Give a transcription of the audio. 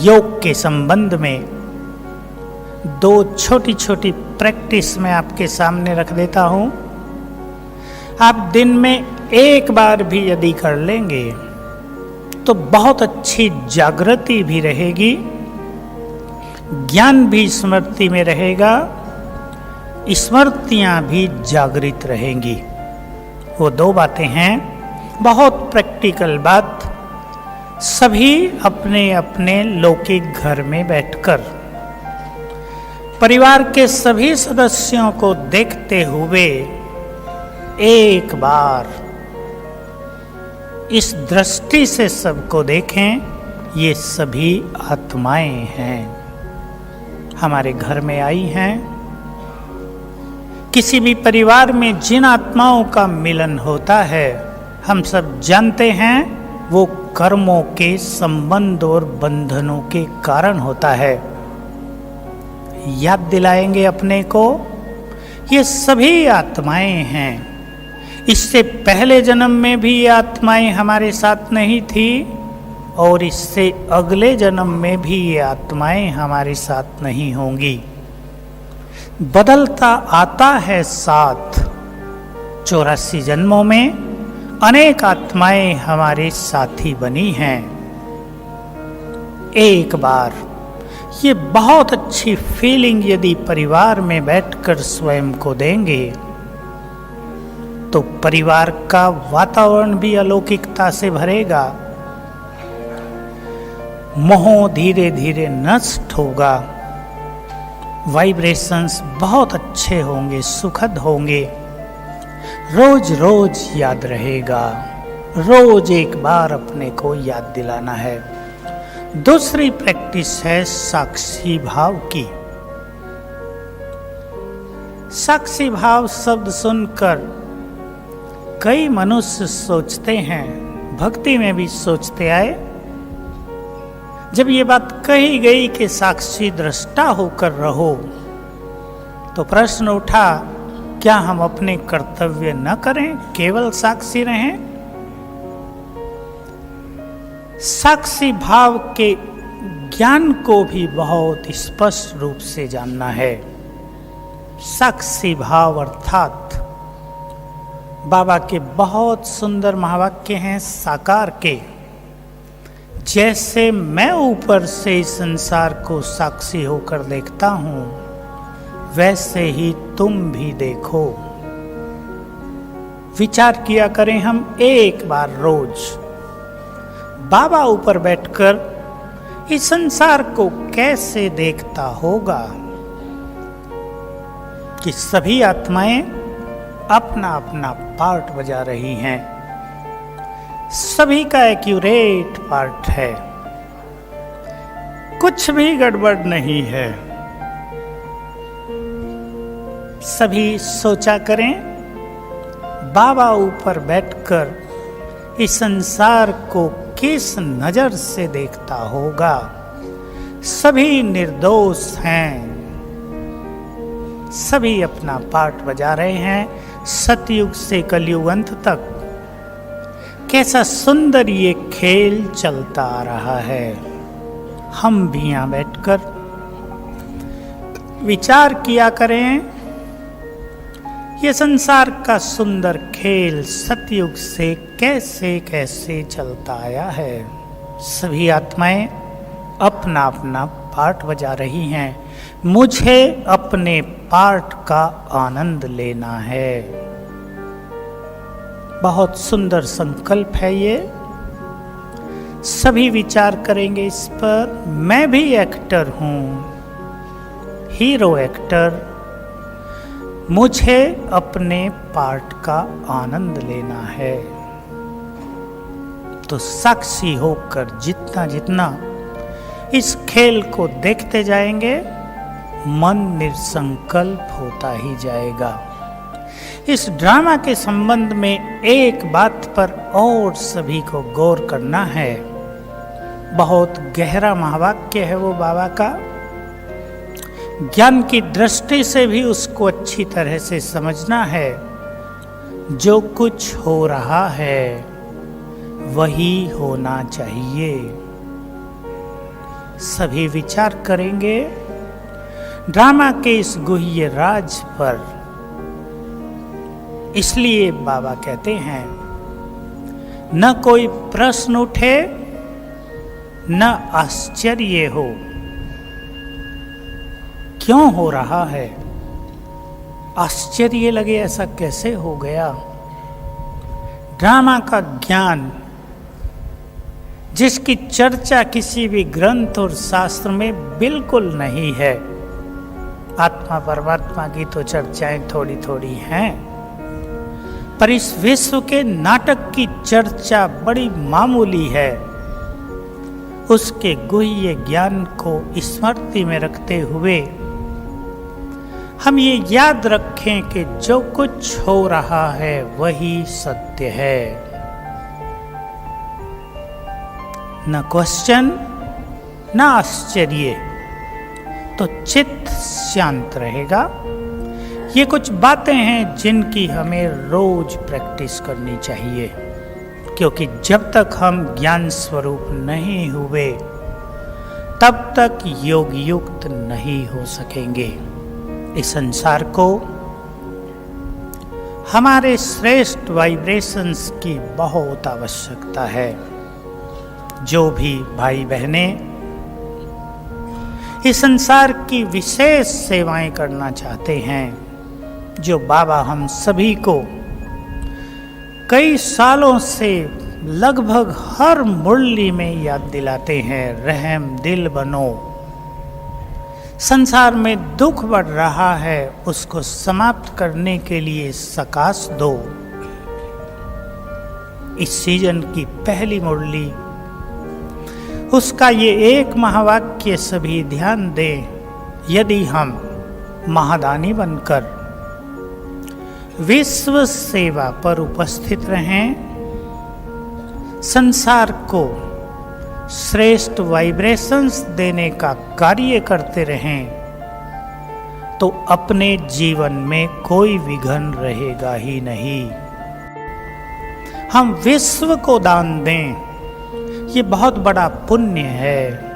योग के संबंध में दो छोटी छोटी प्रैक्टिस मैं आपके सामने रख देता हूं। आप दिन में एक बार भी यदि कर लेंगे तो बहुत अच्छी जागृति भी रहेगी, ज्ञान भी स्मृति में रहेगा, स्मृतियां भी जागृत रहेंगी। वो दो बातें हैं, बहुत प्रैक्टिकल बात। सभी अपने अपने लौकिक घर में बैठकर परिवार के सभी सदस्यों को देखते हुए एक बार इस दृष्टि से सबको देखें, ये सभी आत्माएं हैं, हमारे घर में आई हैं। किसी भी परिवार में जिन आत्माओं का मिलन होता है, हम सब जानते हैं वो कर्मों के संबंध और बंधनों के कारण होता है। याद दिलाएंगे अपने को, ये सभी आत्माएं हैं। इससे पहले जन्म में भी ये आत्माएं हमारे साथ नहीं थी और इससे अगले जन्म में भी ये आत्माएं हमारे साथ नहीं होंगी। बदलता आता है साथ। 84 जन्मों में अनेक आत्माएं हमारे साथी बनी हैं। एक बार ये बहुत अच्छी फीलिंग यदि परिवार में बैठकर स्वयं को देंगे तो परिवार का वातावरण भी अलौकिकता से भरेगा। मोह धीरे धीरे नष्ट होगा, वाइब्रेशंस बहुत अच्छे होंगे, सुखद होंगे, रोज रोज याद रहेगा। रोज एक बार अपने को याद दिलाना है। दूसरी प्रैक्टिस है साक्षी भाव की। साक्षी भाव शब्द सुनकर कई मनुष्य सोचते हैं, भक्ति में भी सोचते आए। जब ये बात कही गई कि साक्षी दृष्टा होकर रहो, तो प्रश्न उठा, क्या हम अपने कर्तव्य न करें, केवल साक्षी रहें? साक्षी भाव के ज्ञान को भी बहुत स्पष्ट रूप से जानना है। साक्षी भाव अर्थात बाबा के बहुत सुंदर महावाक्य हैं साकार के, जैसे मैं ऊपर से इस संसार को साक्षी होकर देखता हूं, वैसे ही तुम भी देखो। विचार किया करें हम एक बार रोज, बाबा ऊपर बैठकर इस संसार को कैसे देखता होगा कि सभी आत्माएं अपना अपना पार्ट बजा रही हैं। सभी का एक्यूरेट पार्ट है, कुछ भी गड़बड़ नहीं है। सभी सोचा करें, बाबा ऊपर बैठकर इस संसार को किस नजर से देखता होगा। सभी निर्दोष हैं, सभी अपना पार्ट बजा रहे हैं। सतयुग से कलयुग अंत तक कैसा सुंदर ये खेल चलता आ रहा है। हम भी यहां बैठकर विचार किया करें, ये संसार का सुंदर खेल सतयुग से कैसे कैसे चलता आया है। सभी आत्माएं अपना अपना पार्ट बजा रही हैं। मुझे अपने पार्ट का आनंद लेना है। बहुत सुंदर संकल्प है ये। सभी विचार करेंगे इस पर। मैं भी एक्टर हूं, हीरो एक्टर। मुझे अपने पार्ट का आनंद लेना है। तो साक्षी होकर जितना जितना इस खेल को देखते जाएंगे, मन निसंकल्प होता ही जाएगा। इस ड्रामा के संबंध में एक बात पर और सभी को गौर करना है। बहुत गहरा महावाक्य है वो बाबा का। ज्ञान की दृष्टि से भी उसको अच्छी तरह से समझना है। जो कुछ हो रहा है वही होना चाहिए। सभी विचार करेंगे ड्रामा के इस गुह्य राज पर। इसलिए बाबा कहते हैं, न कोई प्रश्न उठे न आश्चर्य हो। क्यों हो रहा है? आश्चर्य लगे ऐसा कैसे हो गया? ड्रामा का ज्ञान जिसकी चर्चा किसी भी ग्रंथ और शास्त्र में बिल्कुल नहीं है। आत्मा परमात्मा की तो चर्चाएं थोड़ी थोड़ी हैं, पर इस विश्व के नाटक की चर्चा बड़ी मामूली है। उसके गुह्य ज्ञान को स्मृति में रखते हुए हम ये याद रखें कि जो कुछ हो रहा है वही सत्य है। न क्वेश्चन न आश्चर्य, तो चित्त शांत रहेगा। ये कुछ बातें हैं जिनकी हमें रोज प्रैक्टिस करनी चाहिए, क्योंकि जब तक हम ज्ञान स्वरूप नहीं हुए तब तक योग युक्त नहीं हो सकेंगे। इस संसार को हमारे श्रेष्ठ वाइब्रेशंस की बहुत आवश्यकता है। जो भी भाई बहनें इस संसार की विशेष सेवाएं करना चाहते हैं, जो बाबा हम सभी को कई सालों से लगभग हर मुरली में याद दिलाते हैं, रहम दिल बनो। संसार में दुख बढ़ रहा है, उसको समाप्त करने के लिए सकाश दो। इस सीजन की पहली मुरली, उसका ये एक महावाक्य सभी ध्यान दें। यदि हम महादानी बनकर विश्व सेवा पर उपस्थित रहें, संसार को श्रेष्ठ वाइब्रेशंस देने का कार्य करते रहें, तो अपने जीवन में कोई विघ्न रहेगा ही नहीं। हम विश्व को दान दें, ये बहुत बड़ा पुण्य है।